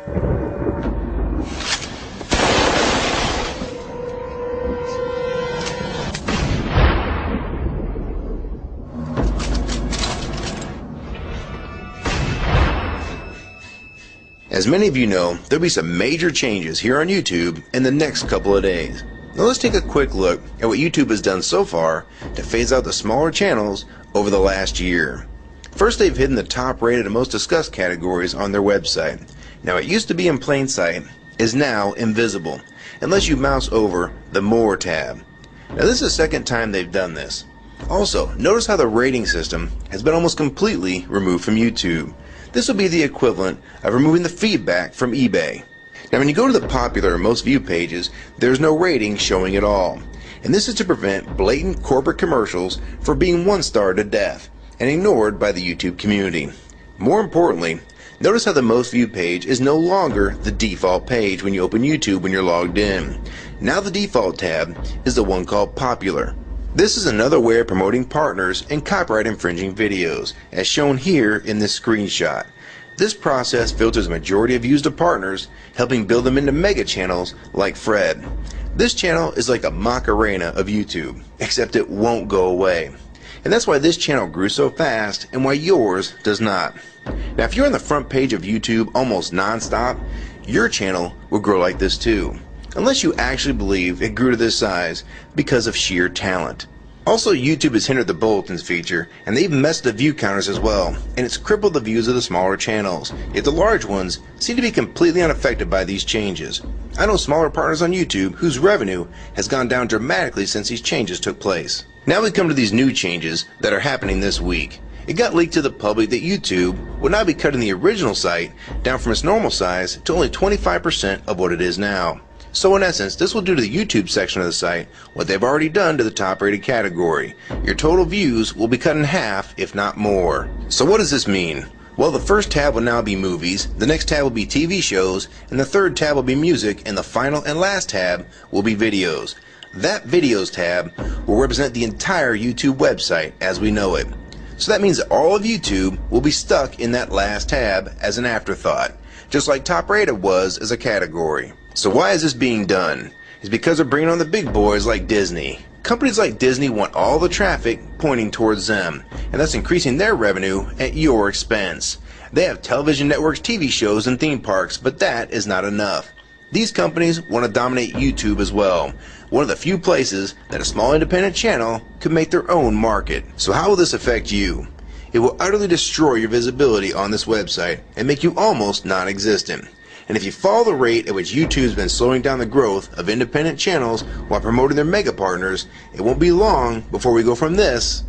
As many of you know, there'll be some major changes here on YouTube in the next couple of days. Now let's take a quick look at what YouTube has done so far to phase out the smaller channels over the last year. First, they've hidden the top rated and most discussed categories on their website. Now it used to be in plain sight, is now invisible, unless you mouse over the More tab. Now this is the second time they've done this. Also, notice how the rating system has been almost completely removed from YouTube. This will be the equivalent of removing the feedback from eBay. Now when you go to the popular or most viewed pages, there's no rating showing at all. And this is to prevent blatant corporate commercials for being one-starred to death and ignored by the YouTube community. More importantly, notice how the most viewed page is no longer the default page when you open YouTube when you're logged in. Now the default tab is the one called Popular. This is another way of promoting partners and copyright infringing videos, as shown here in this screenshot. This process filters a majority of views to partners, helping build them into mega channels like Fred. This channel is like a Macarena of YouTube, except it won't go away. And that's why this channel grew so fast and why yours does not. Now if you're on the front page of YouTube almost non-stop, your channel will grow like this too. Unless you actually believe it grew to this size because of sheer talent. Also, YouTube has hindered the bulletins feature, and they've messed the view counters as well, and it's crippled the views of the smaller channels, yet the large ones seem to be completely unaffected by these changes. I know smaller partners on YouTube whose revenue has gone down dramatically since these changes took place. Now we come to these new changes that are happening this week. It got leaked to the public that YouTube would now be cutting the original site down from its normal size to only 25% of what it is now. So in essence, this will do to the YouTube section of the site what they've already done to the top rated category. Your total views will be cut in half, if not more. So what does this mean? Well, the first tab will now be movies, the next tab will be TV shows, and the third tab will be music, and the final and last tab will be videos. That videos tab will represent the entire YouTube website as we know it. So that means that all of YouTube will be stuck in that last tab as an afterthought, just like top rated was as a category. So why is this being done? It's because they're bringing on the big boys like Disney. Companies like Disney want all the traffic pointing towards them, and that's increasing their revenue at your expense. They have television networks, TV shows, and theme parks, but that is not enough. These companies want to dominate YouTube as well, one of the few places that a small independent channel could make their own market. So how will this affect you? It will utterly destroy your visibility on this website and make you almost non-existent. And if you follow the rate at which YouTube's been slowing down the growth of independent channels while promoting their mega partners, it won't be long before we go from this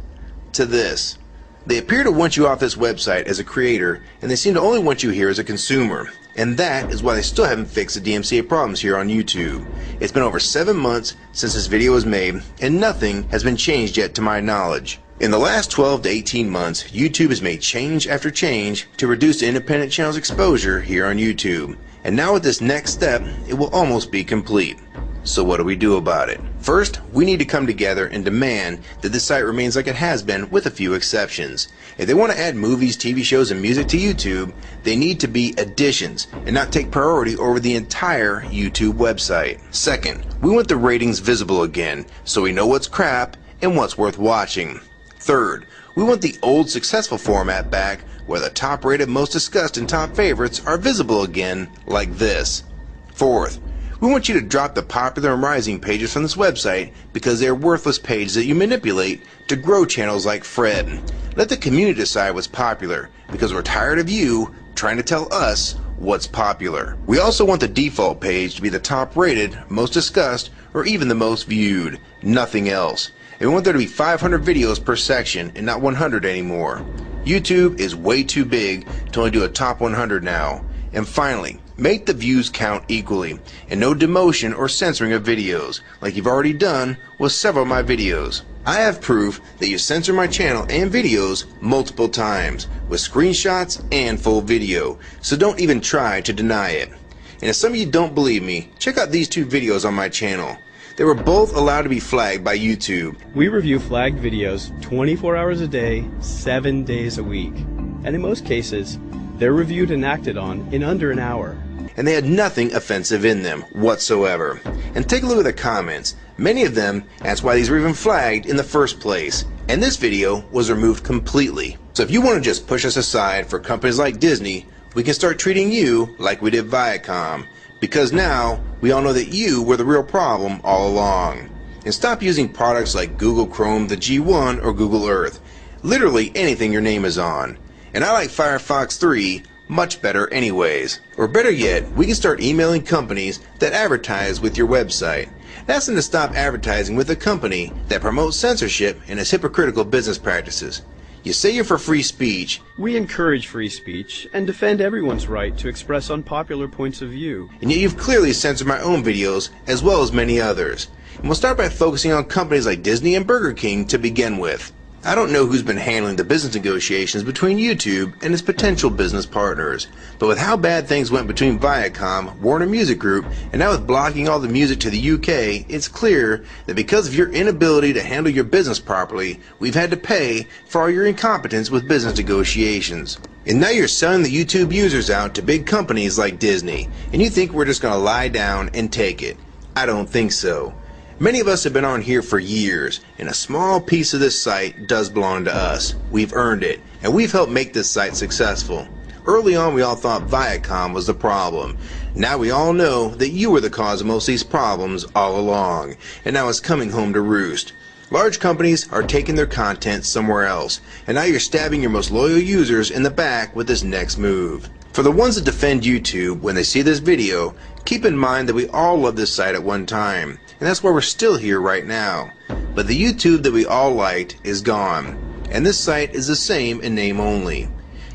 to this. They appear to want you off this website as a creator, and they seem to only want you here as a consumer. And that is why they still haven't fixed the DMCA problems here on YouTube. It's been over 7 months since this video was made, and nothing has been changed yet to my knowledge. In the last 12 to 18 months, YouTube has made change after change to reduce the independent channel's exposure here on YouTube. And now with this next step, it will almost be complete. So what do we do about it? First, we need to come together and demand that this site remains like it has been with a few exceptions. If they want to add movies, TV shows, and music to YouTube, they need to be additions and not take priority over the entire YouTube website. Second, we want the ratings visible again so we know what's crap and what's worth watching. Third, we want the old successful format back where the top rated, most discussed, and top favorites are visible again like this. Fourth, we want you to drop the popular and rising pages from this website because they are worthless pages that you manipulate to grow channels like Fred. Let the community decide what's popular because we're tired of you trying to tell us what's popular. We also want the default page to be the top rated, most discussed, or even the most viewed. Nothing else. And we want there to be 500 videos per section and not 100 anymore. YouTube is way too big to only do a top 100 now. And finally, make the views count equally, and no demotion or censoring of videos, like you've already done with several of my videos. I have proof that you censor my channel and videos multiple times, with screenshots and full video, so don't even try to deny it. And if some of you don't believe me, check out these two videos on my channel. They were both allowed to be flagged by YouTube. We review flagged videos 24 hours a day, 7 days a week. And in most cases, They're reviewed and acted on in under an hour. And they had nothing offensive in them whatsoever. And take a look at the comments. Many of them asked why these were even flagged in the first place. And this video was removed completely. So if you want to just push us aside for companies like Disney, we can start treating you like we did Viacom. Because now, we all know that you were the real problem all along. And stop using products like Google Chrome, the G1, or Google Earth. Literally anything your name is on. And I like Firefox 3 much better anyways. Or better yet, we can start emailing companies that advertise with your website. Ask them to stop advertising with a company that promotes censorship and has hypocritical business practices. You say you're for free speech. We encourage free speech and defend everyone's right to express unpopular points of view. And yet you've clearly censored my own videos as well as many others. And we'll start by focusing on companies like Disney and Burger King to begin with. I don't know who's been handling the business negotiations between YouTube and its potential business partners, but with how bad things went between Viacom, Warner Music Group, and now with blocking all the music to the UK, it's clear that because of your inability to handle your business properly, we've had to pay for all your incompetence with business negotiations. And now you're selling the YouTube users out to big companies like Disney, and you think we're just going to lie down and take it. I don't think so. Many of us have been on here for years, and a small piece of this site does belong to us. We've earned it, and we've helped make this site successful. Early on, we all thought Viacom was the problem. Now we all know that you were the cause of most of these problems all along, and now it's coming home to roost. Large companies are taking their content somewhere else, and now you're stabbing your most loyal users in the back with this next move. For the ones that defend YouTube, when they see this video, keep in mind that we all loved this site at one time, and that's why we're still here right now. But the YouTube that we all liked is gone, and this site is the same in name only.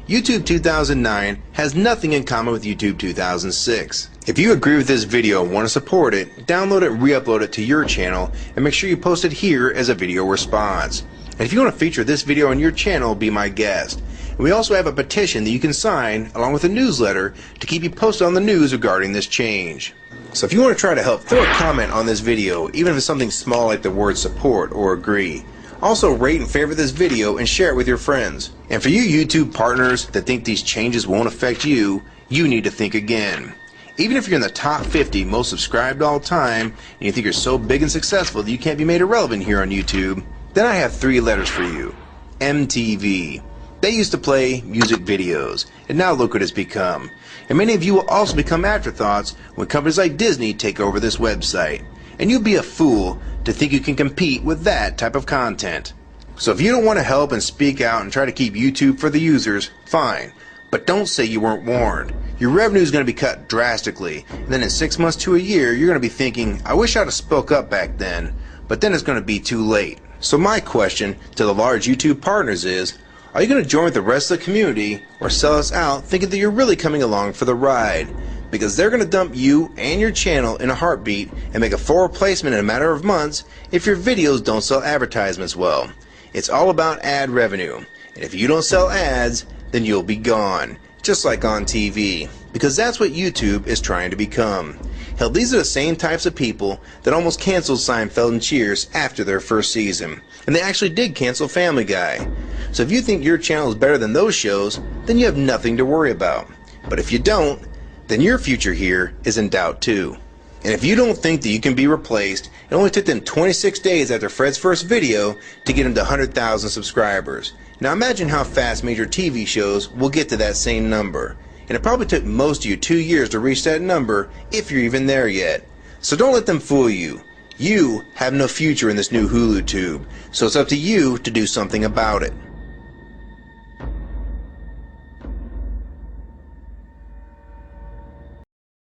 YouTube 2009 has nothing in common with YouTube 2006. If you agree with this video and want to support it, download it and re-upload it to your channel, and make sure you post it here as a video response. And if you want to feature this video on your channel, be my guest. And we also have a petition that you can sign along with a newsletter to keep you posted on the news regarding this change. So if you want to try to help, throw a comment on this video, even if it's something small like the word support or agree. Also rate and favorite this video and share it with your friends. And for you YouTube partners that think these changes won't affect you, you need to think again. Even if you're in the top 50 most subscribed all time, and you think you're so big and successful that you can't be made irrelevant here on YouTube, then I have 3 letters for you. MTV. They used to play music videos, and now look what it's become. And many of you will also become afterthoughts when companies like Disney take over this website. And you'd be a fool to think you can compete with that type of content. So if you don't want to help and speak out and try to keep YouTube for the users, fine. But don't say you weren't warned. Your revenue is going to be cut drastically, and then in 6 months to a year, you're going to be thinking, I wish I'd have spoke up back then, but then it's going to be too late. So my question to the large YouTube partners is, are you going to join with the rest of the community or sell us out thinking that you're really coming along for the ride? Because they're going to dump you and your channel in a heartbeat and make a full replacement in a matter of months if your videos don't sell advertisements well. It's all about ad revenue. And if you don't sell ads, then you'll be gone. Just like on TV. Because that's what YouTube is trying to become. Hell, these are the same types of people that almost canceled Seinfeld and Cheers after their first season. And they actually did cancel Family Guy. So if you think your channel is better than those shows, then you have nothing to worry about. But if you don't, then your future here is in doubt too. And if you don't think that you can be replaced, it only took them 26 days after Fred's first video to get him to 100,000 subscribers. Now imagine how fast major TV shows will get to that same number. And it probably took most of you 2 years to reach that number, if you're even there yet. So don't let them fool you. You have no future in this new Hulu tube, so it's up to you to do something about it.